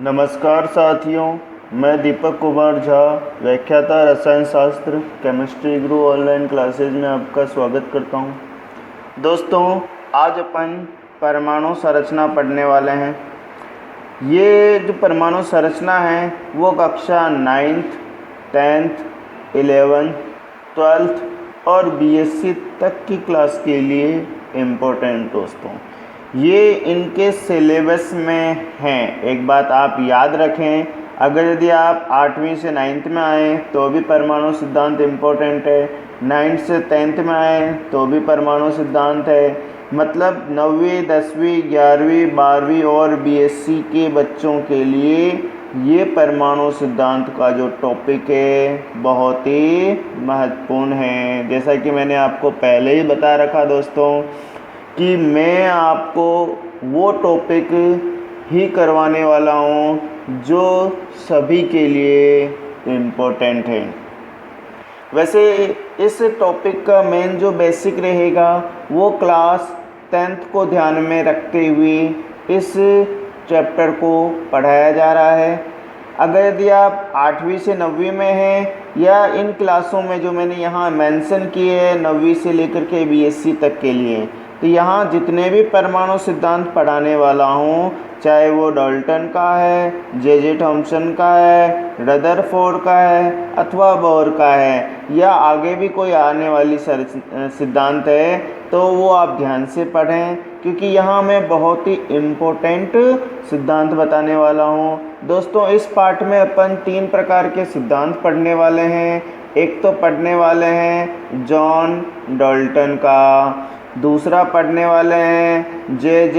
नमस्कार साथियों, मैं दीपक कुमार झा, व्याख्याता रसायन शास्त्र केमिस्ट्री गुरु ऑनलाइन क्लासेज में आपका स्वागत करता हूं। दोस्तों, आज अपन परमाणु संरचना पढ़ने वाले हैं। ये जो परमाणु संरचना है वो कक्षा 9th, 10th, 11th, 12th और बीएससी तक की क्लास के लिए इम्पोर्टेंट दोस्तों। ये इनके सिलेबस में हैं। एक बात आप याद रखें, अगर यदि आप 8वीं से 9th में आए तो भी परमाणु सिद्धांत इम्पोर्टेंट है, 9th से 10th में आए तो भी परमाणु सिद्धांत है। मतलब 9वीं, 10वीं, 11वीं, 12वीं और बीएससी के बच्चों के लिए ये परमाणु सिद्धांत का जो टॉपिक है बहुत ही महत्वपूर्ण है। जैसा कि मैंने आपको पहले ही बता रखा दोस्तों कि मैं आपको वो टॉपिक ही करवाने वाला हूँ जो सभी के लिए इम्पोर्टेंट है। वैसे इस टॉपिक का मेन जो बेसिक रहेगा वो क्लास 10th को ध्यान में रखते हुए इस चैप्टर को पढ़ाया जा रहा है। अगर यदि आप 8वीं से 9वीं में हैं या इन क्लासों में जो मैंने यहाँ मेंशन किए हैं 9वीं से लेकर के बीएससी तक के लिए, तो यहाँ जितने भी परमाणु सिद्धांत पढ़ाने वाला हूँ, चाहे वो डाल्टन का है, जे थॉम्सन का है, रदरफोर्ड का है अथवा बोर का है, या आगे भी कोई आने वाली सिद्धांत है, तो वो आप ध्यान से पढ़ें, क्योंकि यहाँ मैं बहुत ही इम्पोर्टेंट सिद्धांत बताने वाला हूँ। दोस्तों, इस पार्ट में अपन 3 प्रकार के सिद्धांत पढ़ने वाले हैं। एक तो पढ़ने वाले हैं जॉन डाल्टन का, दूसरा पढ़ने वाले हैं जे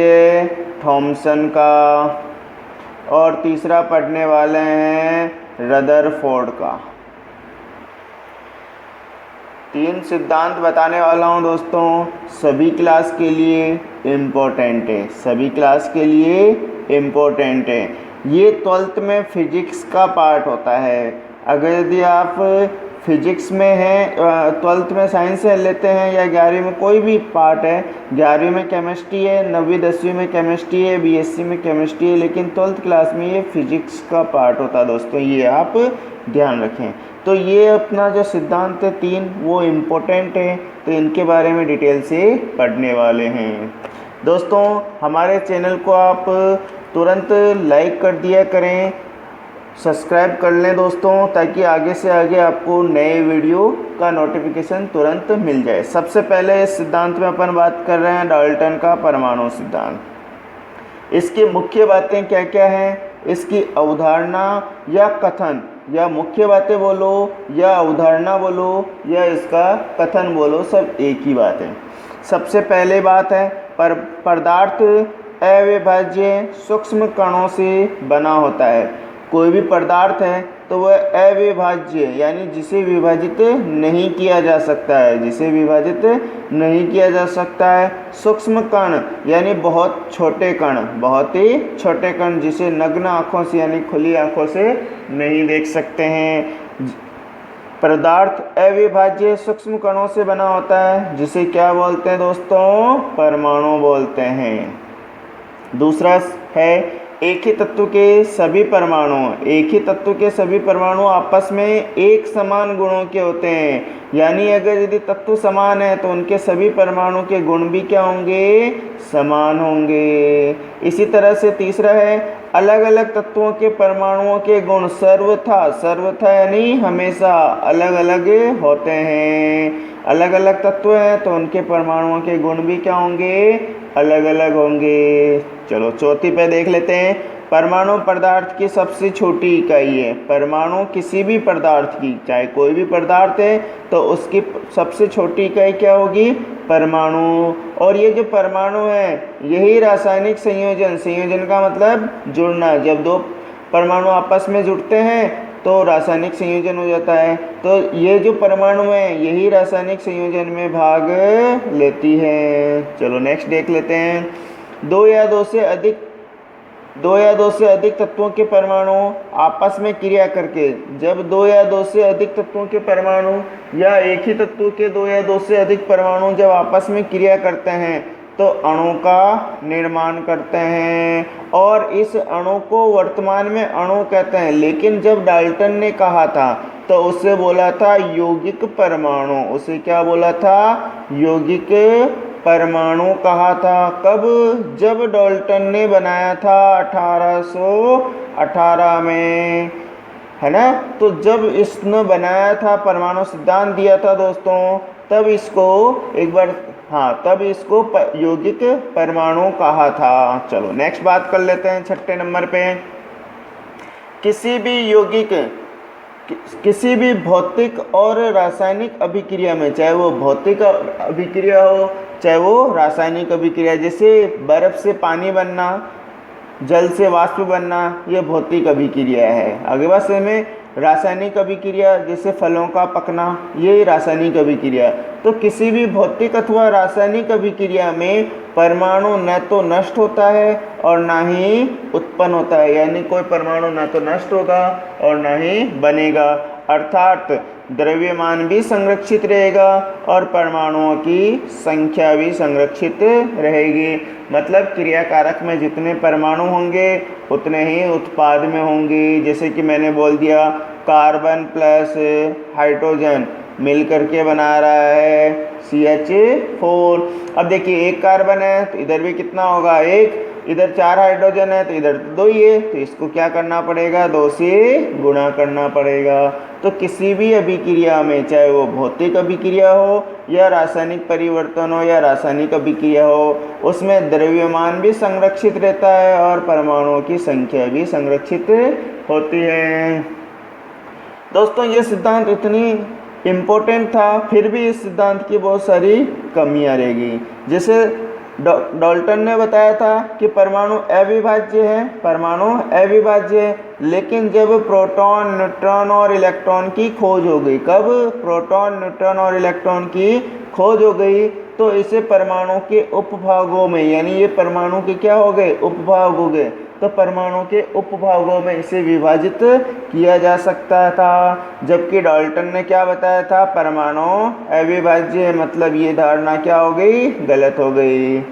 थॉम्सन का और तीसरा पढ़ने वाले हैं रदरफोर्ड का। 3 सिद्धांत बताने वाला हूं दोस्तों, सभी क्लास के लिए इम्पोर्टेंट है, सभी क्लास के लिए इम्पोर्टेंट है। ये 12th में फिजिक्स का पार्ट होता है। अगर यदि आप फिजिक्स में हैं, 12th में साइंस से लेते हैं या 11वीं में कोई भी पार्ट है, 11वीं में केमिस्ट्री है, 9वीं 10वीं में केमिस्ट्री है, बीएससी में केमिस्ट्री है, लेकिन 12th क्लास में ये फिजिक्स का पार्ट होता है दोस्तों, ये आप ध्यान रखें। तो ये अपना जो सिद्धांत है 3 वो इम्पोर्टेंट है, तो इनके बारे में डिटेल से पढ़ने वाले हैं। दोस्तों, हमारे चैनल को आप तुरंत लाइक कर दिया करें, सब्सक्राइब कर लें दोस्तों, ताकि आगे से आगे आपको नए वीडियो का नोटिफिकेशन तुरंत मिल जाए। सबसे पहले इस सिद्धांत में अपन बात कर रहे हैं डाल्टन का परमाणु सिद्धांत। इसकी मुख्य बातें क्या क्या हैं, इसकी अवधारणा या कथन, या मुख्य बातें बोलो या अवधारणा बोलो या इसका कथन बोलो, सब एक ही बात है। सबसे पहले बात है पदार्थ अविभाज्य सूक्ष्म कणों से बना होता है। कोई भी पदार्थ है तो वह अविभाज्य यानी जिसे विभाजित नहीं किया जा सकता है, जिसे विभाजित नहीं किया जा सकता है। सूक्ष्म कण यानी बहुत छोटे कण, बहुत ही छोटे कण जिसे नग्न आँखों से यानी खुली आँखों से नहीं देख सकते हैं। पदार्थ अविभाज्य सूक्ष्म कणों से बना होता है, जिसे क्या बोलते हैं दोस्तों, परमाणु बोलते हैं। दूसरा है एक ही तत्व के सभी परमाणु। एक ही तत्व के सभी परमाणु आपस में एक समान गुणों के होते हैं, यानी अगर यदि तत्व समान है तो उनके सभी परमाणु के गुण भी क्या होंगे, समान होंगे। इसी तरह से तीसरा है अलग अलग तत्वों के परमाणुओं के गुण सर्वथा यानी हमेशा अलग अलग होते हैं। अलग अलग तत्व हैं तो उनके परमाणुओं के गुण भी क्या होंगे, अलग अलग होंगे। चलो चौथी पे देख लेते हैं। परमाणु पदार्थ की सबसे छोटी इकाई है। परमाणु किसी भी पदार्थ की, चाहे कोई भी पदार्थ है, तो उसकी सबसे छोटी इकाई क्या होगी, परमाणु। और ये जो परमाणु है यही रासायनिक संयोजन का मतलब जुड़ना, जब 2 परमाणु आपस में जुड़ते हैं तो रासायनिक संयोजन हो जाता है। तो ये जो परमाणु है यही रासायनिक संयोजन में भाग लेती है। चलो नेक्स्ट देख लेते हैं। 2 या 2 से अधिक तत्वों के परमाणु आपस में क्रिया करके, जब 2 या 2 से अधिक तत्वों के परमाणु या एक ही तत्व के 2 या 2 से अधिक परमाणु जब आपस में क्रिया करते हैं तो अणु का निर्माण करते हैं और इस अणु को वर्तमान में अणु कहते हैं। लेकिन जब डाल्टन ने कहा था तो उससे बोला था यौगिक परमाणु। उसे क्या बोला था? यौगिक परमाणु कहा था। कब? जब डाल्टन ने बनाया था 1818 में, है ना। तो जब इसने बनाया था, परमाणु सिद्धांत दिया था दोस्तों, तब इसको एक बार तब इसको यौगिक परमाणु कहा था। चलो नेक्स्ट बात कर लेते हैं 6 नंबर पे। किसी भी भौतिक और रासायनिक अभिक्रिया में, चाहे वो भौतिक अभिक्रिया हो चाहे वो रासायनिक अभिक्रिया, जैसे बर्फ से पानी बनना, जल से वाष्प बनना, ये भौतिक अभिक्रिया है। आगे बात में रासायनिक अभिक्रिया, जैसे फलों का पकना, ये रासायनिक अभिक्रिया। तो किसी भी भौतिक अथवा रासायनिक अभिक्रिया में परमाणु न तो नष्ट होता है और ना ही उत्पन्न होता है, यानी कोई परमाणु न तो नष्ट होगा और ना ही बनेगा, अर्थात द्रव्यमान भी संरक्षित रहेगा और परमाणुओं की संख्या भी संरक्षित रहेगी। मतलब क्रियाकारक में जितने परमाणु होंगे उतने ही उत्पाद में होंगे। जैसे कि मैंने बोल दिया, कार्बन प्लस हाइड्रोजन मिल करके बना रहा है CH4। अब देखिए एक कार्बन है तो इधर भी कितना होगा? एक। इधर 4 हाइड्रोजन है तो इधर 2 ही है, तो इसको क्या करना पड़ेगा? 2 से गुणा करना पड़ेगा। तो किसी भी अभिक्रिया में, चाहे वो भौतिक अभिक्रिया हो या रासायनिक परिवर्तन हो या रासायनिक अभिक्रिया हो, उसमें द्रव्यमान भी संरक्षित रहता है और परमाणुओं की संख्या भी संरक्षित होती है। दोस्तों ये सिद्धांत इतनी इम्पोर्टेंट था, फिर भी इस सिद्धांत की बहुत सारी कमियां रहेगी। जैसे डाल्टन ने बताया था कि परमाणु अविभाज्य है, परमाणु अविभाज्य है, लेकिन जब प्रोटॉन, न्यूट्रॉन और इलेक्ट्रॉन की खोज हो गई, कब? प्रोटॉन, न्यूट्रॉन और इलेक्ट्रॉन की खोज हो गई, तो इसे परमाणु के उपभागों में, यानी ये परमाणु के क्या हो गए? उपभाग हो गए। तो परमाणु के उपभागों में इसे विभाजित किया जा सकता था। जबकि डाल्टन ने क्या बताया था? परमाणु अविभाज्य है। मतलब ये धारणा क्या हो गई? गलत हो गई।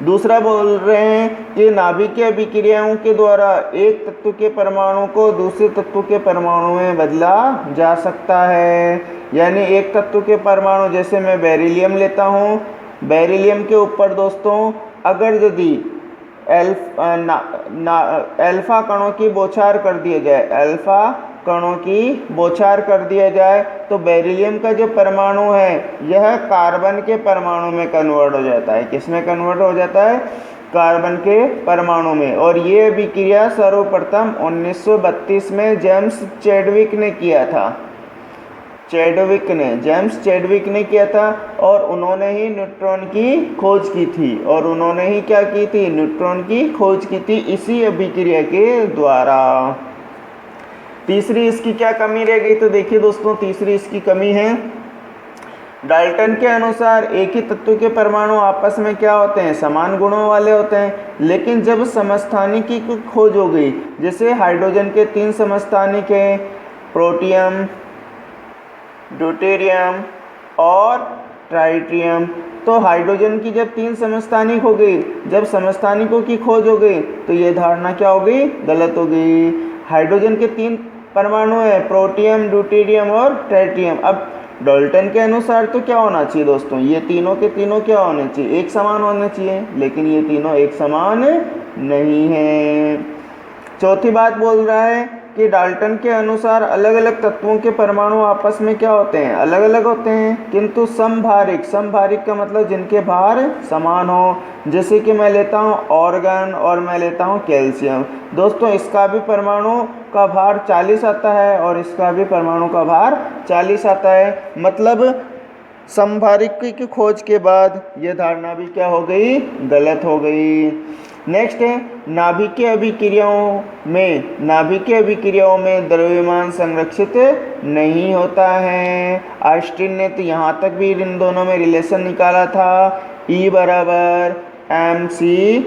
दूसरा बोल रहे हैं कि नाभिकीय अभिक्रियाओं के द्वारा एक तत्व के परमाणु को दूसरे तत्व के परमाणु में बदला जा सकता है। यानी एक तत्व के परमाणु, जैसे मैं बेरिलियम लेता हूँ, बेरिलियम के ऊपर दोस्तों अगर यदि अल्फा कणों की बौछार कर दिया जाए, अल्फा कणों की बौछार कर दिया जाए, तो बेरिलियम का जो परमाणु है यह कार्बन के परमाणु में कन्वर्ट हो जाता है। किस में कन्वर्ट हो जाता है? कार्बन के परमाणु में। और ये अभिक्रिया सर्वप्रथम 1932 में जेम्स चैडविक ने किया था। जेम्स चैडविक ने किया था और उन्होंने ही न्यूट्रॉन की खोज की थी। और उन्होंने ही क्या की थी? न्यूट्रॉन की खोज की थी इसी अभिक्रिया के द्वारा। तीसरी इसकी क्या कमी रह गई? तो देखिए दोस्तों, तीसरी इसकी कमी है, डाल्टन के अनुसार एक ही तत्व के परमाणु आपस में क्या होते हैं? समान गुणों वाले होते हैं। लेकिन जब समस्थानिकी की खोज हो गई, जैसे हाइड्रोजन के 3 समस्थानिक हैं, प्रोटियम, ड्यूटेरियम और ट्राइटियम। तो हाइड्रोजन की जब 3 समस्थानिक हो गई, जब समस्थानिकों की खोज हो गई, तो ये धारणा क्या हो गई? गलत हो गई। हाइड्रोजन के 3 परमाणु है, प्रोटियम, ड्यूटेरियम और ट्राइटियम। अब डाल्टन के अनुसार तो क्या होना चाहिए दोस्तों? ये तीनों के तीनों क्या होने चाहिए? एक समान होने चाहिए, लेकिन ये तीनों एक समान नहीं है। चौथी बात बोल रहा है कि डाल्टन के अनुसार अलग अलग तत्वों के परमाणु आपस में क्या होते हैं? अलग अलग होते हैं, किंतु समभारिक। समभारिक का मतलब जिनके भार समान हो। जैसे कि मैं लेता हूँ ऑर्गन और मैं लेता हूँ कैल्शियम। दोस्तों इसका भी परमाणु का भार 40 आता है और इसका भी परमाणु का भार 40 आता है। मतलब समभारिक की खोज के बाद यह धारणा भी क्या हो गई? गलत हो गई। नेक्स्ट है नाभिकीय अभिक्रियाओं में द्रव्यमान संरक्षित नहीं होता है। आइंस्टीन ने तो यहाँ तक भी इन दोनों में रिलेशन निकाला था, E बराबर mc²,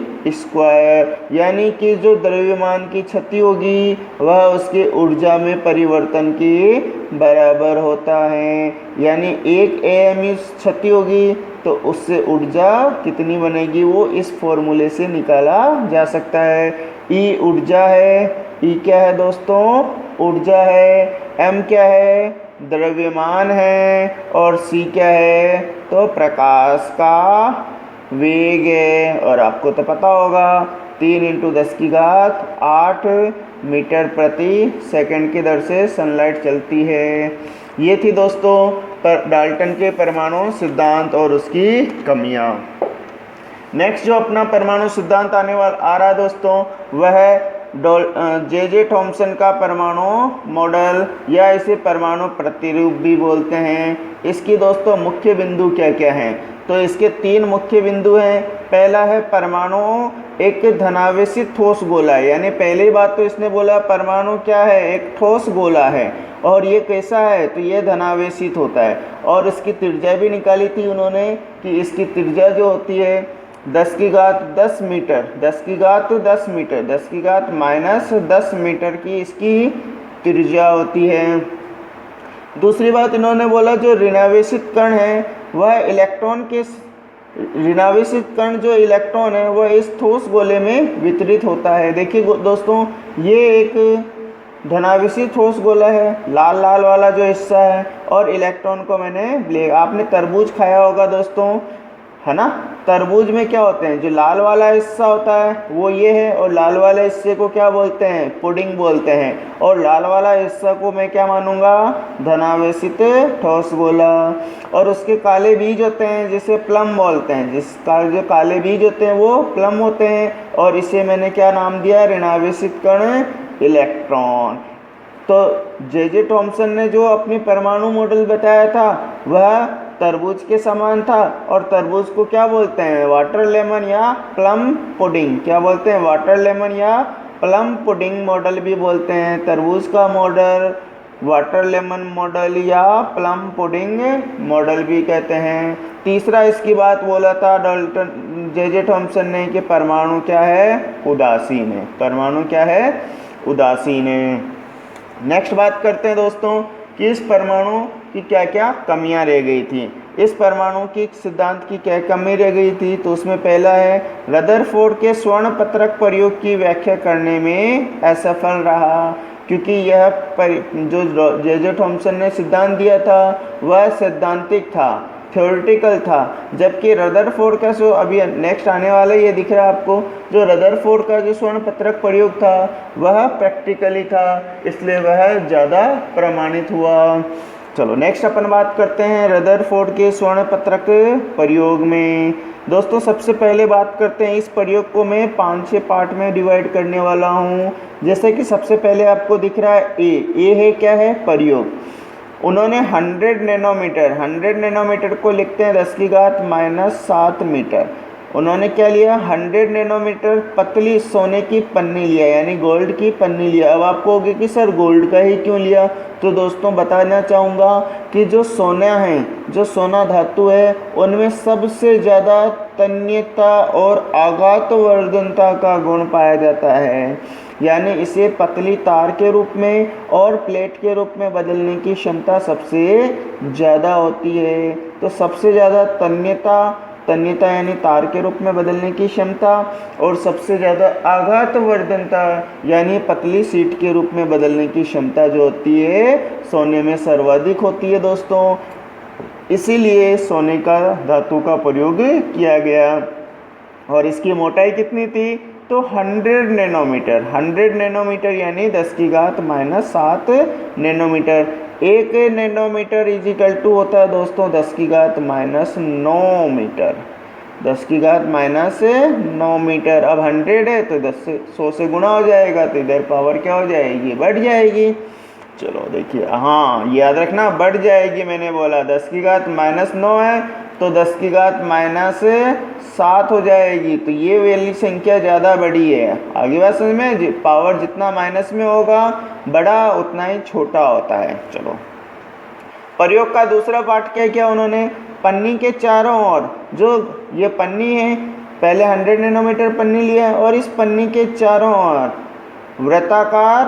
यानी कि जो द्रव्यमान की क्षति होगी वह उसके ऊर्जा में परिवर्तन के बराबर होता है। यानी 1 AMU क्षति होगी तो उससे ऊर्जा कितनी बनेगी वो इस फॉर्मूले से निकाला जा सकता है। E ऊर्जा है, E क्या है दोस्तों? ऊर्जा है। M क्या है? द्रव्यमान है। और C क्या है? तो प्रकाश का वेग है। और आपको तो पता होगा 3 × 10⁸ मीटर प्रति सेकंड की दर से सनलाइट चलती है। ये थी दोस्तों डाल्टन के परमाणु सिद्धांत और उसकी कमियां। नेक्स्ट जो अपना परमाणु सिद्धांत आ रहा है दोस्तों वह है जे थॉमसन का परमाणु मॉडल, या इसे परमाणु प्रतिरूप भी बोलते हैं। इसकी दोस्तों मुख्य बिंदु क्या क्या हैं? तो इसके 3 मुख्य बिंदु हैं। पहला है परमाणु एक धनावेशित ठोस गोला है, यानी पहली बात तो इसने बोला परमाणु क्या है? एक ठोस गोला है। और ये कैसा है? तो ये धनावेशित होता है। और इसकी त्रिज्या भी निकाली थी उन्होंने कि इसकी त्रिज्या जो होती है 10⁻10 मीटर, 10⁻10 मीटर, 10⁻−10 मीटर की इसकी त्रिज्या होती है। दूसरी बात इन्होंने बोला जो ऋणावेशित कण है वह इलेक्ट्रॉन के ऋणावेशित कण जो इलेक्ट्रॉन है वह इस ठोस गोले में वितरित होता है। देखिए दोस्तों ये एक धनावेशित ठोस गोला है, लाल लाल वाला जो हिस्सा है, और इलेक्ट्रॉन को मैंने ब्लैक। आपने तरबूज खाया होगा दोस्तों, है ना? तरबूज में क्या होते हैं? जो लाल वाला हिस्सा होता है वो ये है, और लाल वाले हिस्से को क्या बोलते हैं? पुडिंग बोलते हैं। और लाल वाला हिस्सा को मैं क्या मानूंगा? धनावेशित ठोस गोला। और उसके काले बीज होते हैं जिसे प्लम बोलते हैं, जिसका जो काले बीज होते हैं वो प्लम होते हैं। और इसे मैंने क्या नाम दिया? ऋणावेशित कण इलेक्ट्रॉन। तो जे थॉमसन ने जो अपनी परमाणु मॉडल बताया था वह तरबूज के समान था। और तरबूज को क्या बोलते हैं? वाटर लेमन या प्लम पुडिंग। क्या बोलते हैं? वाटर लेमन या प्लम पुडिंग मॉडल भी बोलते हैं। तरबूज का मॉडल वाटर लेमन मॉडल या प्लम पुडिंग मॉडल भी कहते हैं। तीसरा इसकी बात बोला था डाल्टन जे थॉमसन ने कि परमाणु क्या है? उदासीन है। परमाणु क्या है? उदासीन है। नेक्स्ट बात करते हैं दोस्तों कि इस परमाणु की क्या क्या कमियां रह गई थी। इस परमाणु की सिद्धांत की क्या कमी रह गई थी? तो उसमें पहला है रदरफोर्ड के स्वर्ण पत्रक प्रयोग की व्याख्या करने में असफल रहा, क्योंकि यह जो जे थॉमसन ने सिद्धांत दिया था वह सैद्धांतिक था, थ्योरेटिकल था। जबकि रदरफोर्ड का जो अभी नेक्स्ट आने वाला ये दिख रहा है आपको, जो रदरफोर्ड का जो स्वर्ण पत्रक प्रयोग था वह प्रैक्टिकली था, इसलिए वह ज़्यादा प्रमाणित हुआ। चलो नेक्स्ट अपन बात करते हैं रदरफोर्ड के स्वर्ण पत्रक प्रयोग में। दोस्तों सबसे पहले बात करते हैं, इस प्रयोग को मैं 5-6 पार्ट में डिवाइड करने वाला हूँ। जैसे कि सबसे पहले आपको दिख रहा है ए है क्या है? प्रयोग। उन्होंने 100 नैनोमीटर को लिखते हैं 10⁻⁻7 मीटर। उन्होंने क्या लिया? 100 नैनोमीटर पतली सोने की पन्नी लिया, यानी गोल्ड की पन्नी लिया। अब आपको होगी कि सर गोल्ड का ही क्यों लिया? तो दोस्तों बताना चाहूँगा कि जो सोना है, जो सोना धातु है, उनमें सबसे ज़्यादा तन्यता और आघातवर्धनता का गुण पाया जाता है। यानी इसे पतली तार के रूप में और प्लेट के रूप में बदलने की क्षमता सबसे ज़्यादा होती है। तो सबसे ज़्यादा तन्यता यानी तार के रूप में बदलने की क्षमता, और सबसे ज़्यादा आघातवर्धनता यानी पतली शीट के रूप में बदलने की क्षमता जो होती है सोने में सर्वाधिक होती है दोस्तों। इसीलिए सोने का धातु का प्रयोग किया गया। और इसकी मोटाई कितनी थी? तो 100 नैनोमीटर यानी 10⁻⁻7 नैनोमीटर। 1 नैनोमीटर इजिकल टू होता है दोस्तों 10⁻⁹ मीटर। 10⁻⁹ मीटर। अब 100 है तो 100 से गुणा हो जाएगा, तो इधर पावर क्या हो जाएगी? बढ़ जाएगी। चलो देखिए, हाँ याद रखना बढ़ जाएगी। मैंने बोला 10⁻⁹ है तो 10⁻⁷ हो जाएगी। तो ये वाली संख्या ज़्यादा बड़ी है। आगे बात समझ में? पावर जितना माइनस में होगा बड़ा उतना ही छोटा होता है। चलो प्रयोग का दूसरा पार्ट क्या किया उन्होंने? पन्नी के चारों ओर, जो ये पन्नी है पहले 100 नैनोमीटर पन्नी लिया है और इस पन्नी के चारों ओर वृत्ताकार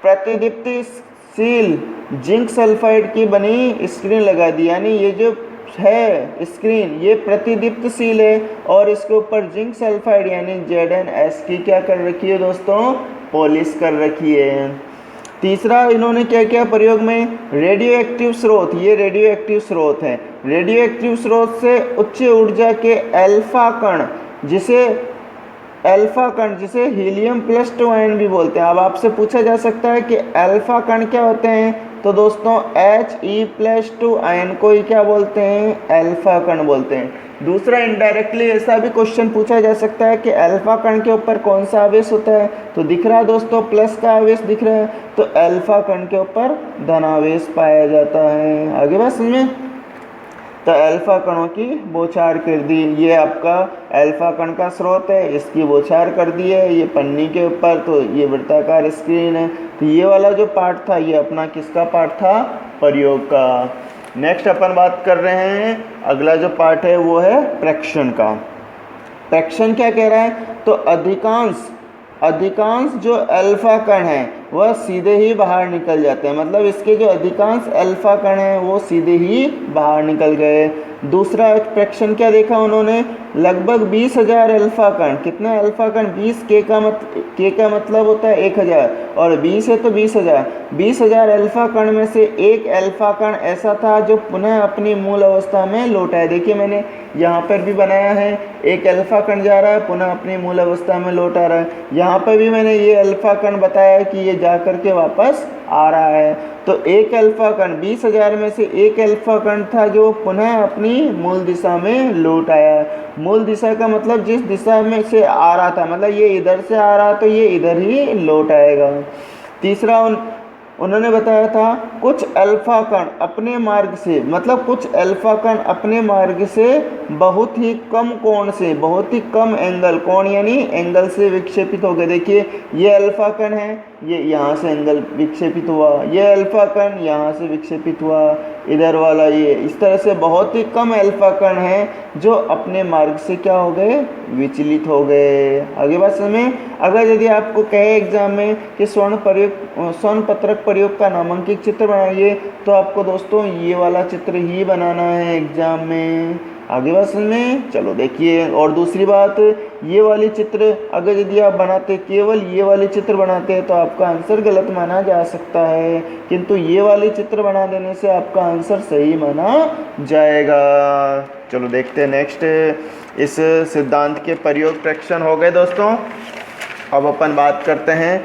प्रतिदीप्तिशील जिंक सल्फाइड की बनी स्क्रीन लगा दी। यानी ये जो है स्क्रीन ये प्रतिदीप्तिशील है और इसके ऊपर जिंक सल्फाइड यानी ZnS की क्या कर रखी है दोस्तों, पॉलिश कर रखी है। तीसरा इन्होंने क्या किया प्रयोग में, रेडियो एक्टिव स्रोत, ये रेडियो एक्टिव स्रोत है। रेडियो एक्टिव स्रोत से उच्च ऊर्जा के अल्फा कण जिसे हीलियम प्लस 2 आयन भी बोलते हैं। अब आपसे पूछा जा सकता है कि अल्फा कण क्या होते हैं, तो दोस्तों He+2 आयन को ही क्या बोलते हैं, अल्फा कण बोलते हैं। दूसरा इनडायरेक्टली ऐसा भी क्वेश्चन पूछा जा सकता है कि अल्फा कण के ऊपर कौन सा आवेश होता है, तो दिख रहा है दोस्तों प्लस का आवेश दिख रहा है, तो अल्फा कण के ऊपर धनावेश पाया जाता है। आगे बात समझ में, तो अल्फा कणों की बौछार कर दी। ये आपका अल्फा कण का स्रोत है, इसकी बौछार कर दी है ये पन्नी के ऊपर, तो ये वृत्ताकार स्क्रीन है। तो ये वाला जो पार्ट था ये अपना किसका पार्ट था, प्रयोग का। नेक्स्ट अपन बात कर रहे हैं, अगला जो पार्ट है वो है प्रेक्षण का। प्रेक्षण क्या कह रहा है, तो अधिकांश जो अल्फा कण हैं वह सीधे ही बाहर निकल जाते हैं, मतलब इसके जो अधिकांश अल्फा कण हैं वो सीधे ही बाहर निकल गए। दूसरा प्रेक्षण क्या देखा उन्होंने, लगभग 20,000 अल्फा कण, कितने अल्फा कण, 20 के का मतलब होता है 1000 और 20 है तो 20,000 अल्फा कण में से एक अल्फा कण ऐसा था जो पुनः अपनी मूल अवस्था में लौट आया। देखिए मैंने यहाँ पर भी बनाया है, एक अल्फा कण जा रहा है पुनः अपनी मूल अवस्था में लौट आ रहा है। यहाँ पर भी मैंने ये अल्फा कण बताया कि ये जा करके वापस आ रहा है। तो एक अल्फा कण 20,000 में से एक अल्फा कण था जो पुनः अपनी मूल दिशा में लौट आया। मूल दिशा का मतलब जिस दिशा में से आ रहा था, मतलब ये इधर से आ रहा तो ये इधर ही लौट आएगा। तीसरा उन्होंने बताया था कुछ अल्फा कण अपने मार्ग से, मतलब कुछ अल्फा कण अपने मार्ग से बहुत ही कम कोण से, बहुत ही कम एंगल, कोण यानी एंगल से विक्षेपित हो गए। देखिए ये अल्फा कण है, ये यहाँ से एंगल विक्षेपित हुआ, ये अल्फा कण यहाँ से विक्षेपित हुआ, इधर वाला ये, इस तरह से बहुत ही कम अल्फा कण हैं जो अपने मार्ग से क्या हो गए, विचलित हो गए। आगे बात समझ। अगर यदि आपको कहे एग्जाम में कि स्वर्ण पत्रक प्रयोग का नामांकित चित्र बनाइए, तो आपको दोस्तों ये वाला चित्र ही बनाना है एग्जाम में। आगे बात समझ में। चलो देखिए, और दूसरी बात, ये वाली चित्र अगर यदि आप बनाते, केवल ये वाले चित्र बनाते हैं तो आपका आंसर गलत माना जा सकता है, किंतु ये वाले चित्र बना देने से आपका आंसर सही माना जाएगा। चलो देखते हैं नेक्स्ट, इस सिद्धांत के प्रयोग प्रेक्षण हो गए दोस्तों। अब अपन बात करते हैं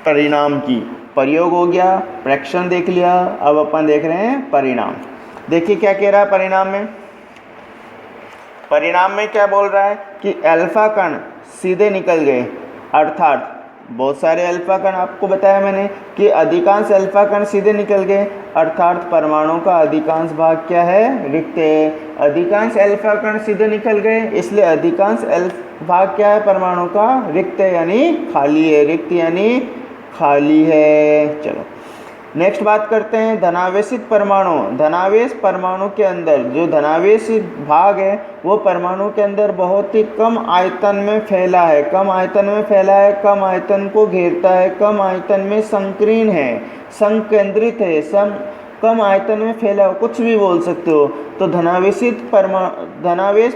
परिणाम की। प्रयोग हो गया, प्रेक्षण देख लिया, अब अपन देख रहे हैं परिणाम। देखिए क्या कह रहा है परिणाम में। परिणाम में क्या बोल रहा है कि अल्फा कण सीधे निकल गए, अर्थात बहुत सारे अल्फा कण, आपको बताया मैंने कि अधिकांश अल्फा कण सीधे निकल गए, अर्थात परमाणु का अधिकांश भाग क्या है, रिक्त है। अधिकांश अल्फा कण सीधे निकल गए, इसलिए अधिकांश भाग क्या है, परमाणु का रिक्त है यानी खाली है, रिक्त यानी खाली है। चलो नेक्स्ट बात करते हैं धनावेशित परमाणु। धनावेश परमाणु के अंदर, जो धनावेशित भाग है वो परमाणु के अंदर बहुत ही कम आयतन में फैला है, कम आयतन में फैला है, कम आयतन को घेरता है, कम आयतन में संकीर्ण है, संकेंद्रित है, कम आयतन में फैला, कुछ भी बोल सकते हो। तो धनावेश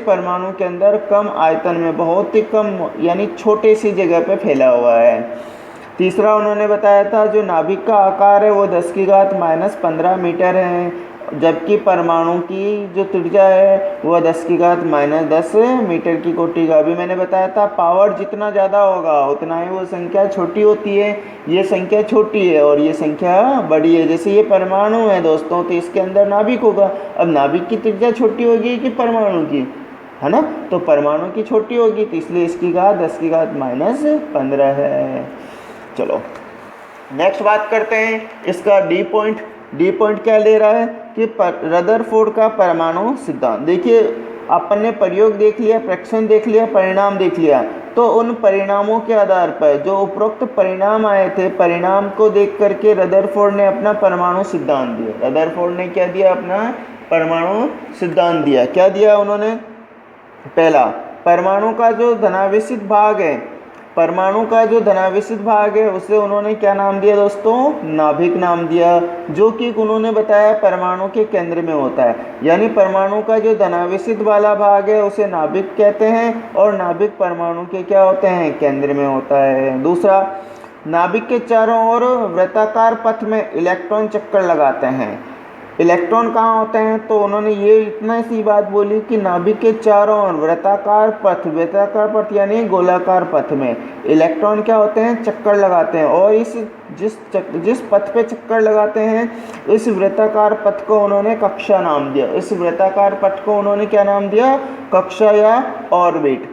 परमाणु के अंदर कम आयतन में, बहुत ही कम यानी छोटे सी जगह पे फैला हुआ है। तीसरा उन्होंने बताया था जो नाभिक का आकार है वो 10⁻⁻15 मीटर है, जबकि परमाणु की जो त्रिज्या है वह 10⁻⁻10 मीटर की कोटि का। अभी मैंने बताया था पावर जितना ज़्यादा होगा उतना ही वो संख्या छोटी होती है। ये संख्या छोटी है और ये संख्या बड़ी है। जैसे ये परमाणु है दोस्तों, तो इसके अंदर नाभिक होगा। अब नाभिक की त्रिज्या छोटी होगी कि परमाणु की, है ना, तो परमाणु की छोटी होगी, तो इसलिए इसकी घात 10⁻⁻15 है। चलो नेक्स्ट बात करते हैं इसका डी पॉइंट। डी पॉइंट क्या ले रहा है कि रदरफोर्ड का परमाणु सिद्धांत। देखिए अपन ने प्रयोग देख लिया, प्रेक्षण देख लिया, परिणाम देख लिया, तो उन परिणामों के आधार पर जो उपरोक्त परिणाम आए थे, परिणाम को देख करके रदरफोर्ड ने अपना परमाणु सिद्धांत दिया। रदरफोर्ड ने क्या दिया, अपना परमाणु सिद्धांत दिया। क्या दिया उन्होंने, पहला परमाणु का जो धनावेशित भाग है, परमाणु का जो धनावेशित भाग है उसे उन्होंने क्या नाम दिया दोस्तों, नाभिक नाम दिया, जो कि उन्होंने बताया परमाणु के केंद्र में होता है। यानी परमाणु का जो धनावेशित वाला भाग है उसे नाभिक कहते हैं और नाभिक परमाणु के क्या होते हैं, केंद्र में होता है। दूसरा, नाभिक के चारों ओर वृत्ताकार पथ में इलेक्ट्रॉन चक्कर लगाते हैं। इलेक्ट्रॉन कहाँ होते हैं, तो उन्होंने ये इतना सी बात बोली कि नाभिक के चारों ओर वृत्ताकार पथ यानी गोलाकार पथ में इलेक्ट्रॉन क्या होते हैं, चक्कर लगाते हैं। और इस जिस पथ पे चक्कर लगाते हैं इस वृत्ताकार पथ को उन्होंने कक्षा नाम दिया। इस वृत्ताकार पथ को उन्होंने क्या नाम दिया, कक्षा या ऑर्बिट।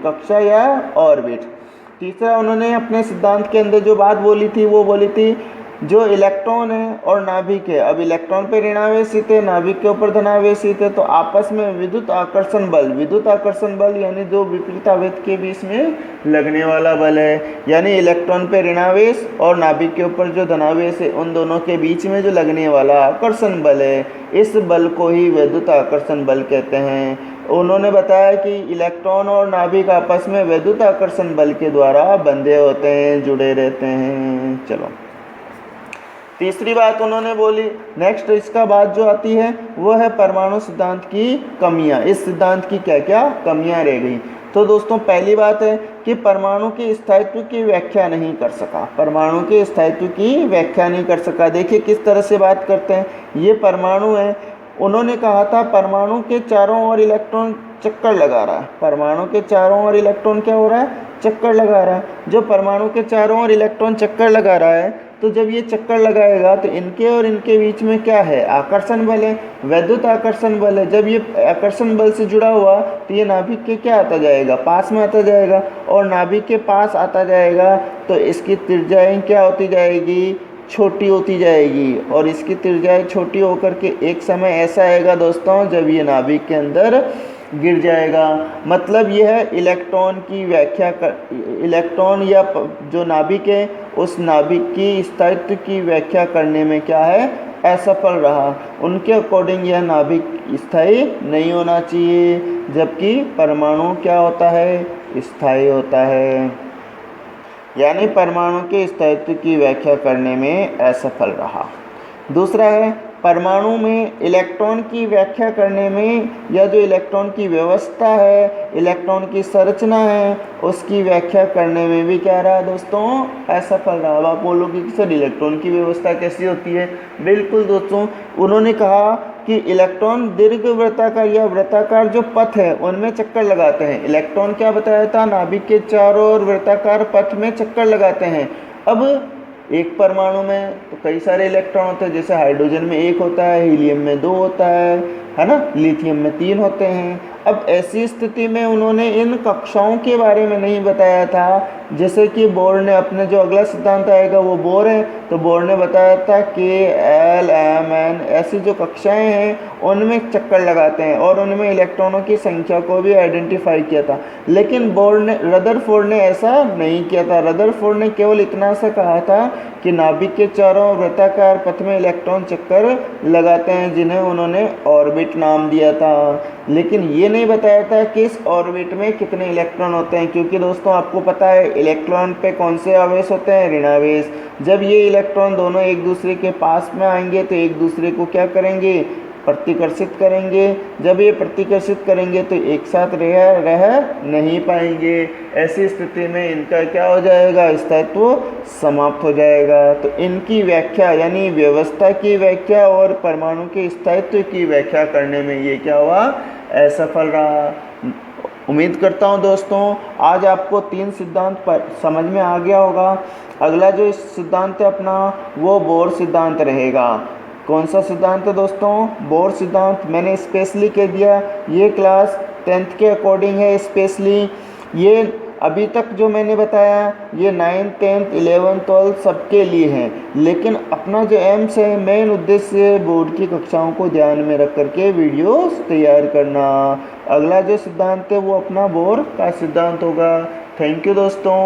तीसरा, उन्होंने अपने सिद्धांत के अंदर जो बात बोली थी वो बोली थी जो इलेक्ट्रॉन है और नाभिक है, अब इलेक्ट्रॉन पे ऋणावेशित है, नाभिक के ऊपर धनावेशित है, तो आपस में विद्युत आकर्षण बल यानी जो विपरीत आवेश के बीच में लगने वाला बल है, यानी इलेक्ट्रॉन पे ऋणावेश और नाभिक के ऊपर जो धनावेश है उन दोनों के बीच में जो लगने वाला आकर्षण बल है, इस बल को ही विद्युत आकर्षण बल कहते हैं। उन्होंने बताया कि इलेक्ट्रॉन और नाभिक आपस में विद्युत आकर्षण बल के द्वारा बंधे होते हैं, जुड़े रहते हैं। चलो, तीसरी बात उन्होंने बोली। नेक्स्ट इसका बात जो आती है वो है परमाणु सिद्धांत की कमियां। इस सिद्धांत की क्या क्या कमियां रह गई। तो दोस्तों, पहली बात है कि परमाणु के स्थायित्व की व्याख्या नहीं कर सका। देखिए किस तरह से बात करते हैं। ये परमाणु है, उन्होंने कहा था परमाणु के चारों ओर इलेक्ट्रॉन चक्कर लगा रहा है। परमाणु के चारों ओर इलेक्ट्रॉन क्या हो रहा है, चक्कर लगा रहा है। जो परमाणु के चारों ओर इलेक्ट्रॉन चक्कर लगा रहा है, तो जब ये चक्कर लगाएगा तो इनके और इनके बीच में क्या है, आकर्षण बल है, विद्युत आकर्षण बल है। जब ये आकर्षण बल से जुड़ा हुआ तो ये नाभिक के क्या आता जाएगा, पास में आता जाएगा, और नाभिक के पास आता जाएगा तो इसकी त्रिज्याएं क्या होती जाएगी, छोटी होती जाएगी। और इसकी त्रिज्याएं छोटी होकर के एक समय ऐसा आएगा दोस्तों जब ये नाभिक के अंदर गिर जाएगा। मतलब यह है इलेक्ट्रॉन की व्याख्या इलेक्ट्रॉन या जो नाभिक है उस नाभिक की स्थायित्व की व्याख्या करने में क्या है, असफल रहा। उनके अकॉर्डिंग यह नाभिक स्थायी नहीं होना चाहिए, जबकि परमाणु क्या होता है, स्थायी होता है। यानी परमाणु के स्थायित्व की व्याख्या करने में असफल रहा। दूसरा है परमाणु में इलेक्ट्रॉन की व्याख्या करने में, या जो इलेक्ट्रॉन की व्यवस्था है, इलेक्ट्रॉन की संरचना है, उसकी व्याख्या करने में भी क्या रहा दोस्तों, असफल रहा। आप बोलोगे कि सर इलेक्ट्रॉन की व्यवस्था कैसी होती है। बिल्कुल दोस्तों, उन्होंने कहा कि इलेक्ट्रॉन दीर्घ वृत्ताकार या वृत्ताकार जो पथ है उनमें चक्कर लगाते हैं। इलेक्ट्रॉन क्या बताया था, नाभिक के चारों ओर वृत्ताकार पथ में चक्कर लगाते हैं। अब एक परमाणु में तो कई सारे इलेक्ट्रॉन होते हैं, जैसे हाइड्रोजन में 1 होता है, हीलियम में 2 होता है ना, लिथियम में 3 होते हैं। अब ऐसी स्थिति में उन्होंने इन कक्षाओं के बारे में नहीं बताया था। जैसे कि बोर ने अपने जो अगला सिद्धांत आएगा वो बोर है, तो बोर ने बताया था कि L, M, N ऐसी जो कक्षाएं हैं उनमें चक्कर लगाते हैं और उनमें इलेक्ट्रॉनों की संख्या को भी आइडेंटिफाई किया था। लेकिन रदरफोर्ड ने ऐसा नहीं किया था। रदरफोर्ड ने केवल इतना सा कहा था कि नाभिक के चारों वृत्ताकार पथ में इलेक्ट्रॉन चक्कर लगाते हैं, जिन्हें उन्होंने ऑर्बिट नाम दिया था। लेकिन ये नहीं बताया था कि इस ऑर्बिट में कितने इलेक्ट्रॉन होते हैं, क्योंकि दोस्तों आपको पता है इलेक्ट्रॉन पे कौन से आवेश होते हैं, ऋणावेश। जब ये इलेक्ट्रॉन दोनों एक दूसरे के पास में आएंगे तो एक दूसरे को क्या करेंगे, प्रतिकर्षित करेंगे। जब ये प्रतिकर्षित करेंगे तो एक साथ रह नहीं पाएंगे। ऐसी स्थिति में इनका क्या हो जाएगा, स्थायित्व समाप्त हो जाएगा। तो इनकी व्याख्या यानी व्यवस्था की व्याख्या और परमाणु के स्थायित्व की व्याख्या करने में ये क्या हुआ, असफल रहा। उम्मीद करता हूँ दोस्तों आज आपको 3 सिद्धांत पर समझ में आ गया होगा। अगला जो सिद्धांत है अपना वो बोर सिद्धांत रहेगा। कौन सा सिद्धांत है दोस्तों, बोर सिद्धांत। मैंने स्पेशली कह दिया ये क्लास 10th के अकॉर्डिंग है। स्पेशली ये अभी तक जो मैंने बताया ये 9th, 10th, 11th, 12th सबके लिए है। लेकिन अपना जो एम्स है, मेन उद्देश्य बोर्ड की कक्षाओं को ध्यान में रख करके वीडियोस तैयार करना। अगला जो सिद्धांत है वो अपना बोर का सिद्धांत होगा। थैंक यू दोस्तों।